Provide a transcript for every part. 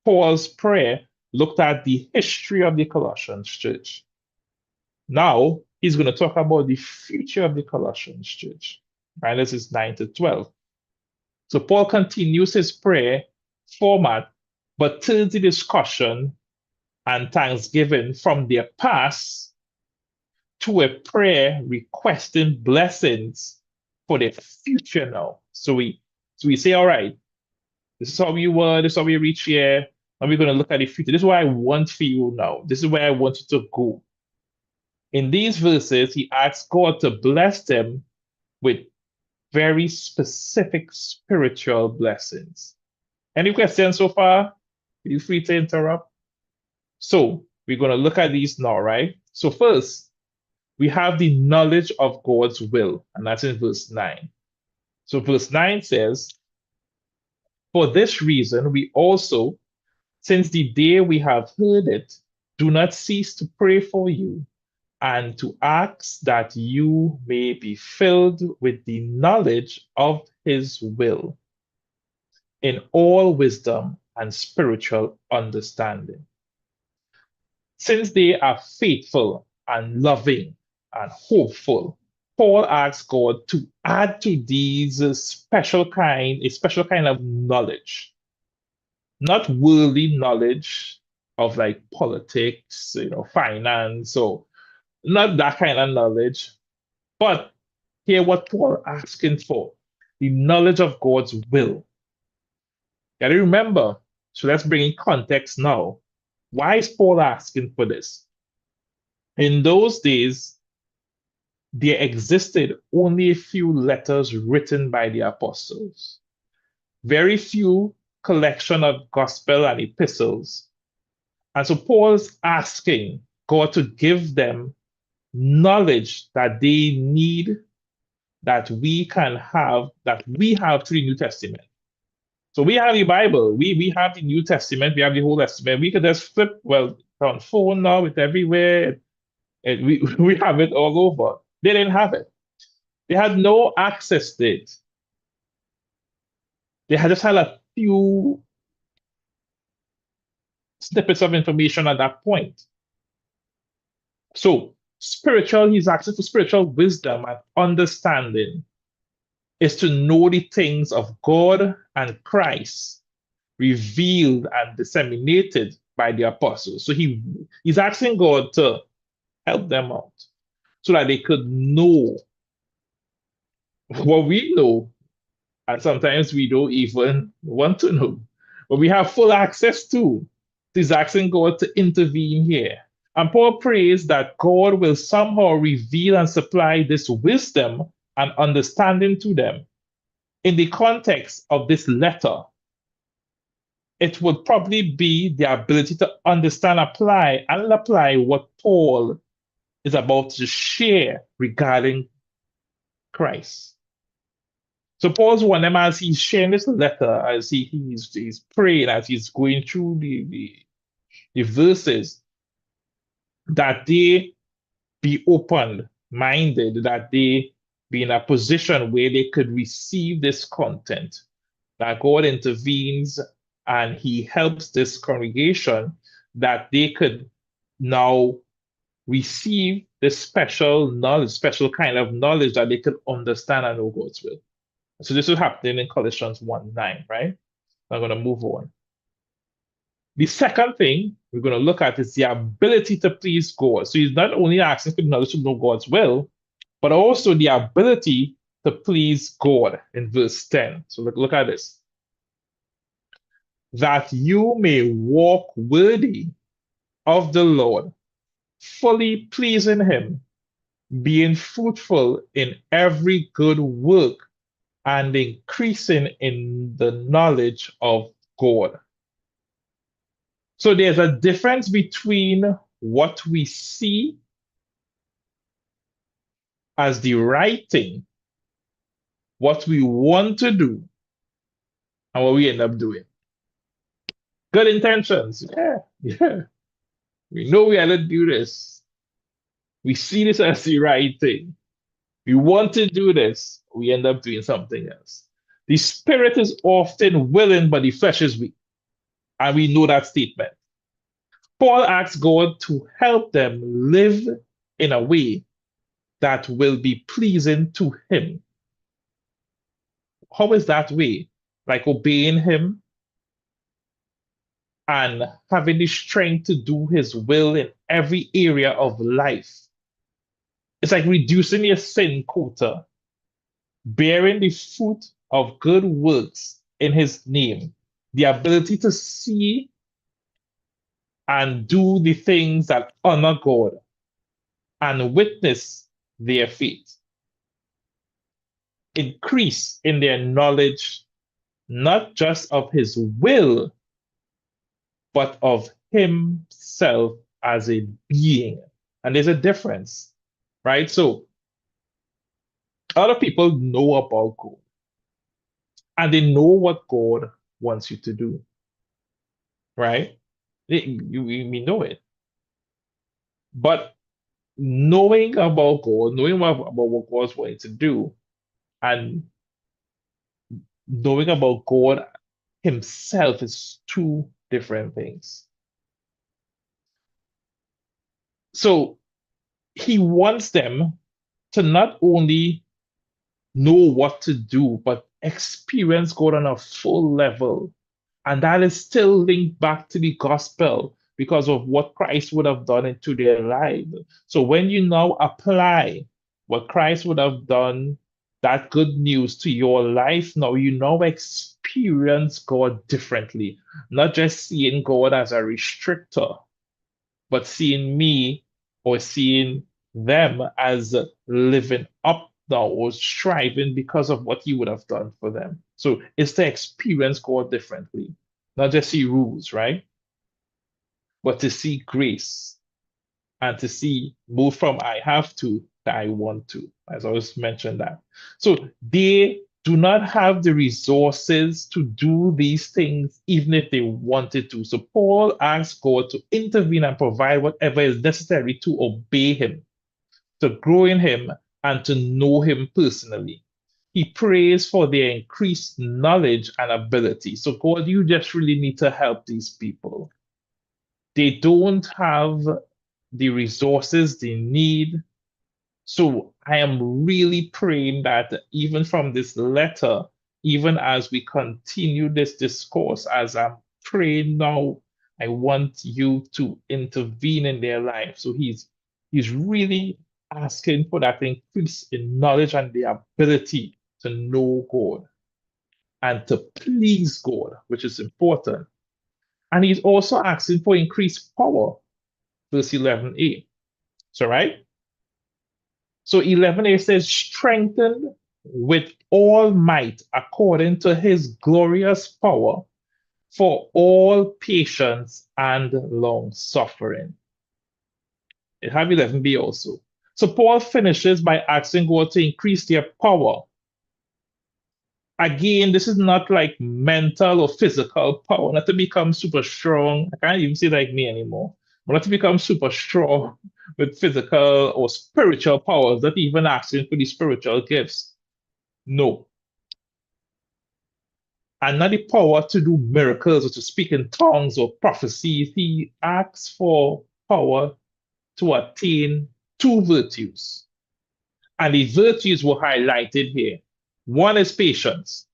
Paul's prayer looked at the history of the Colossians church. Now he's going to talk about the future of the Colossians church. Right? This is 9 to 12. So Paul continues his prayer format, but turns the discussion and thanksgiving from their past to a prayer requesting blessings for their future now. So we say, all right, this is how we were, this is how we reach here, and we're going to look at the future. This is what I want for you now. This is where I want you to go. In these verses, he asks God to bless them with very specific spiritual blessings. Any questions so far? Feel free to interrupt. So we're going to look at these now, right? So first, we have the knowledge of God's will, and that's in verse 9. So verse 9 says, for this reason, we also, since the day we have heard it, do not cease to pray for you and to ask that you may be filled with the knowledge of his will in all wisdom and spiritual understanding. Since they are faithful and loving and hopeful, Paul asks God to add to these a special kind of knowledge, not worldly knowledge of like politics, finance, or not that kind of knowledge, but hear what Paul asking for, the knowledge of God's will. Gotta remember, so let's bring in context now. Why is Paul asking for this? In those days, there existed only a few letters written by the apostles, very few collection of gospel and epistles. And so Paul's asking God to give them knowledge that they need, that we can have, that we have through the New Testament. So we have the Bible, we have the New Testament, we have the Old Testament. We could just flip, on phone now, it's everywhere. We have it all over. They didn't have it. They had no access to it. They had just had a few snippets of information at that point. So he's asking for spiritual wisdom and understanding is to know the things of God and Christ revealed and disseminated by the apostles. So he's asking God to help them out so that they could know what we know, and sometimes we don't even want to know, but we have full access to. He's asking God to intervene here. And Paul prays that God will somehow reveal and supply this wisdom and understanding to them. In the context of this letter, it would probably be the ability to understand, apply what Paul is about to share regarding Christ. So Paul's one of them, as he's sharing this letter, as he's praying, as he's going through the verses, that they be open-minded, that they be in a position where they could receive this content, that God intervenes and he helps this congregation, that they could now receive this special knowledge, special kind of knowledge that they could understand and know God's will. So this is happening in Colossians 1:9, right? I'm going to move on. The second thing we're going to look at is the ability to please God. So he's not only asking for knowledge to know God's will, but also the ability to please God in verse 10. So look at this. That you may walk worthy of the Lord, fully pleasing him, being fruitful in every good work and increasing in the knowledge of God. So there's a difference between what we see as the right thing, what we want to do, and what we end up doing. Good intentions, yeah. We know we have to do this. We see this as the right thing. We want to do this. We end up doing something else. The spirit is often willing, but the flesh is weak. And we know that statement. Paul asks God to help them live in a way that will be pleasing to him. How is that way? Like obeying him and having the strength to do his will in every area of life. It's like reducing your sin quota, bearing the fruit of good works in his name, the ability to see and do the things that honor God and witness their faith. Increase in their knowledge, not just of his will, but of himself as a being. And there's a difference, right? So other people know about God and they know what God wants you to do, right? We know it. But knowing about God, knowing about what God's wanting to do, and knowing about God himself is two different things. So he wants them to not only know what to do, but experience God on a full level. And that is still linked back to the gospel because of what Christ would have done into their life. So when you now apply what Christ would have done, that good news to your life, now you now experience God differently, not just seeing God as a restrictor, but seeing me or seeing them as living up now or striving because of what you would have done for them. So it's to experience God differently, not just see rules, right? But to see grace and to see move from I have to I want to, as I always mentioned that. So they do not have the resources to do these things even if they wanted to. So Paul asks God to intervene and provide whatever is necessary to obey him, to grow in him, and to know him personally. He prays for their increased knowledge and ability. So God, you just really need to help these people. They don't have the resources they need. So I am really praying that even from this letter, even as we continue this discourse, as I'm praying now, I want you to intervene in their life. So he's really asking for that increase in knowledge and the ability to know God and to please God, which is important. And he's also asking for increased power, verse 11a. So, right? So 11a says, strengthened with all might according to his glorious power for all patience and long suffering. It have 11b also. So Paul finishes by asking God to increase their power. Again, this is not like mental or physical power, not to become super strong. I can't even say like me anymore. But not to become super strong with physical or spiritual powers, not even asking for the spiritual gifts. No. And not the power to do miracles or to speak in tongues or prophecies. He asks for power to attain two virtues. And the virtues were highlighted here. One is patience,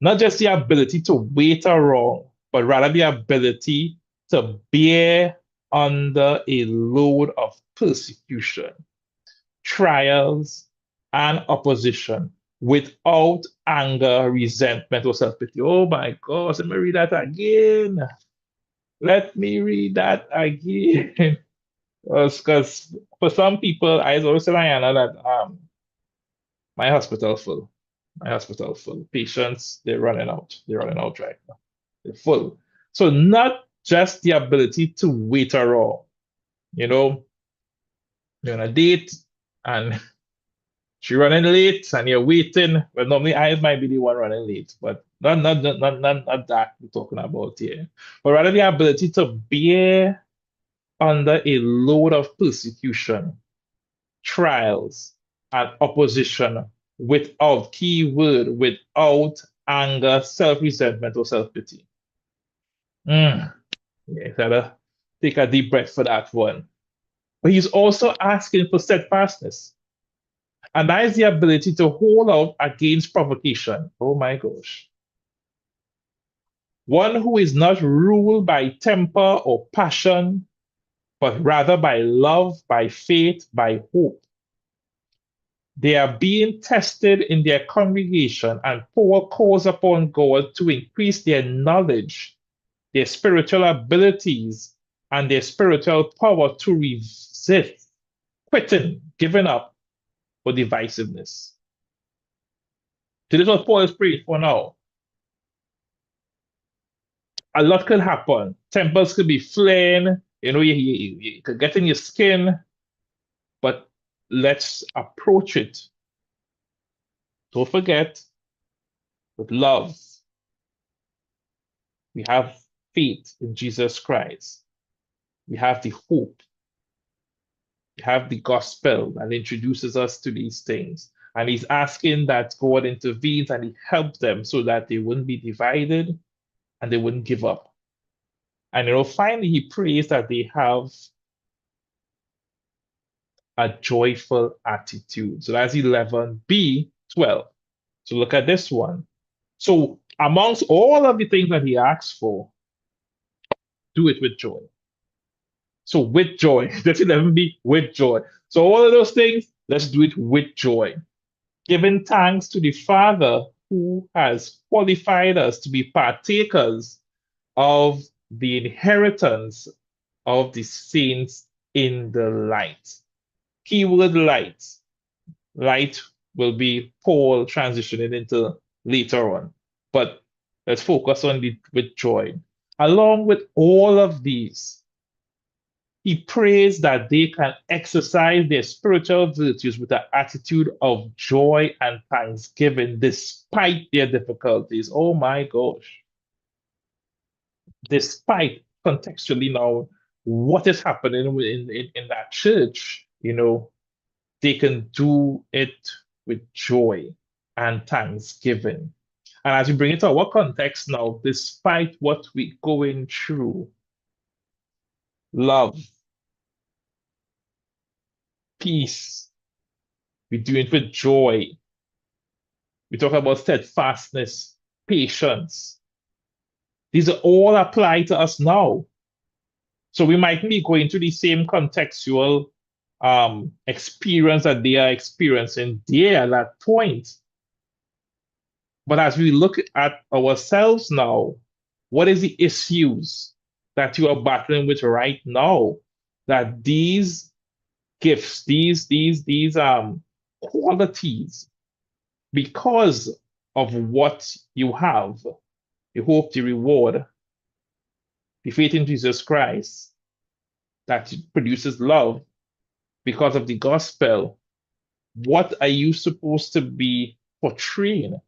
not just the ability to wait around, but rather the ability to bear under a load of persecution, trials, and opposition without anger, resentment, or self pity. Oh my gosh, let me read that again. Let me read that again. Because for some people, I always tell Diana that my hospital full. My hospital full. Patients, they're running out. They're running out right now. They're full. So not just the ability to wait around. You know, you're on a date and she running late and you're waiting. Well, normally I might be the one running late, but not that we're talking about here. But rather the ability to bear under a load of persecution, trials, and opposition without, key word, without anger, self-resentment, or self-pity. Mm. Yeah, gotta take a deep breath for that one. But he's also asking for steadfastness. And that is the ability to hold out against provocation. Oh my gosh. One who is not ruled by temper or passion, but rather by love, by faith, by hope. They are being tested in their congregation, and Paul calls upon God to increase their knowledge, their spiritual abilities, and their spiritual power to resist quitting, giving up, or divisiveness. So this is what Paul is praying for now. A lot could happen. Tempers could be flaring, you could get in your skin, but let's approach it. Don't forget, with love, we have faith in Jesus Christ. We have the hope. We have the gospel that introduces us to these things. And he's asking that God intervenes and he helps them so that they wouldn't be divided and they wouldn't give up. And finally, he prays that they have a joyful attitude. So that's 11b, 12. So look at this one. So amongst all of the things that he asks for, do it with joy. So with joy. That's 11b, with joy. So all of those things, let's do it with joy. Giving thanks to the Father who has qualified us to be partakers of the inheritance of the saints in the light. Keyword light. Light will be Paul transitioning into later on. But let's focus on it with joy. Along with all of these, he prays that they can exercise their spiritual virtues with an attitude of joy and thanksgiving despite their difficulties. Oh my gosh. Despite contextually now what is happening in that church, they can do it with joy and thanksgiving. And as we bring it to our context now, despite what we're going through, love, peace, we do it with joy. We talk about steadfastness, patience. These are all apply to us now. So we might be going through the same contextual experience that they are experiencing there at that point. But as we look at ourselves now, what is the issues that you are battling with right now? That these gifts, these qualities, because of what you have, the hope, the reward, the faith in Jesus Christ, that produces love, because of the gospel, what are you supposed to be portraying?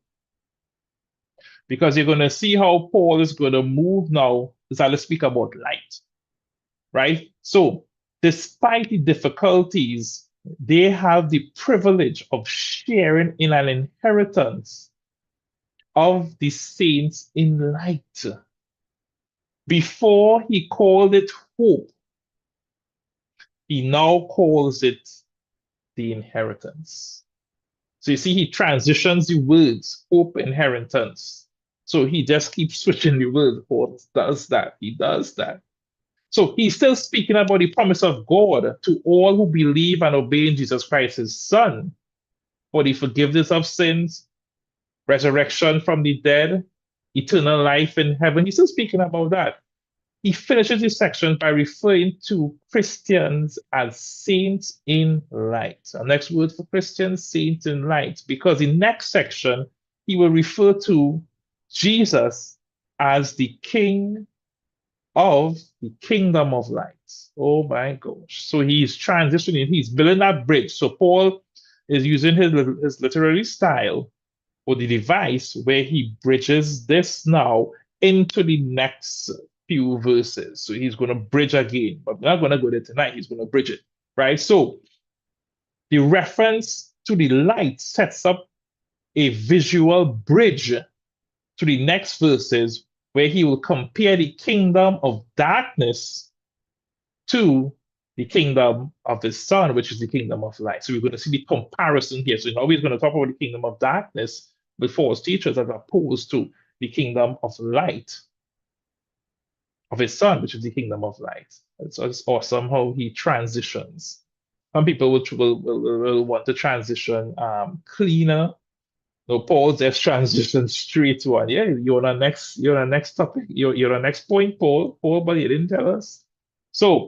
Because you're going to see how Paul is going to move now to start to speak about light, right? So, despite the difficulties, they have the privilege of sharing in an inheritance of the saints in light. Before he called it hope, he now calls it the inheritance. So you see, he transitions the words, hope, inheritance. So he just keeps switching the words. Paul does that. He does that. So he's still speaking about the promise of God to all who believe and obey in Jesus Christ, his Son, for the forgiveness of sins, resurrection from the dead, eternal life in heaven. He's still speaking about that. He finishes his section by referring to Christians as saints in light. Our next word for Christians, saints in light, because the next section, he will refer to Jesus as the King of the kingdom of light. Oh my gosh. So he's transitioning, he's building that bridge. So Paul is using his literary style or the device where he bridges this now into the next few verses. So he's going to bridge again, but we're not going to go there tonight. He's going to bridge it, right? So the reference to the light sets up a visual bridge to the next verses where he will compare the kingdom of darkness to the kingdom of his son, which is the kingdom of light. So we're going to see the comparison here. So now we're going to talk about the kingdom of darkness with false teachers as opposed to the kingdom of light of his son, which is the kingdom of light. Or somehow he transitions. Some people will want to transition cleaner. No, Paul just transitioned straight to one. Yeah, you're on the next topic. You're on the next point, Paul, but you didn't tell us. So